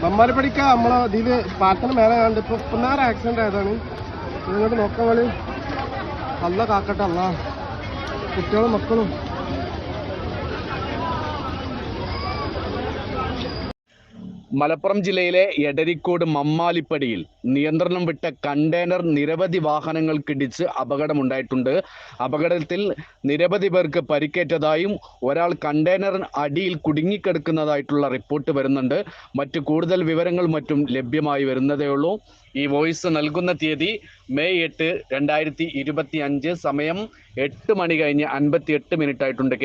മമ്മാരിപ്പടിക്ക നമ്മളെ ഇതില് പാലത്തിന് മേലെ കണ്ട് ഇപ്പൊ നേരെ ആക്സിഡന്റ് ആയതാണ്. ഇങ്ങോട്ട് നോക്കാൻ വേണ്ടി അല്ല കാക്കട്ടെ, അല്ല കുട്ടികളും മക്കളും. മലപ്പുറം ജില്ലയിലെ എടരിക്കോട് മമ്മാലിപ്പടിയിൽ നിയന്ത്രണം വിട്ട കണ്ടെയ്നർ നിരവധി വാഹനങ്ങൾക്കിടിച്ച് അപകടമുണ്ടായിട്ടുണ്ട്. അപകടത്തിൽ നിരവധി പേർക്ക് പരിക്കേറ്റതായും ഒരാൾ കണ്ടെയ്നർ അടിയിൽ കുടുങ്ങിക്കിടക്കുന്നതായിട്ടുള്ള റിപ്പോർട്ട് വരുന്നുണ്ട്. മറ്റു കൂടുതൽ വിവരങ്ങൾ മറ്റും ലഭ്യമായി വരുന്നതേ ഉള്ളൂ. ഈ വോയിസ് നൽകുന്ന തീയതി മെയ് 8, 2025, സമയം 8 മണി കഴിഞ്ഞ് 58 മിനിറ്റ് ആയിട്ടുണ്ട്.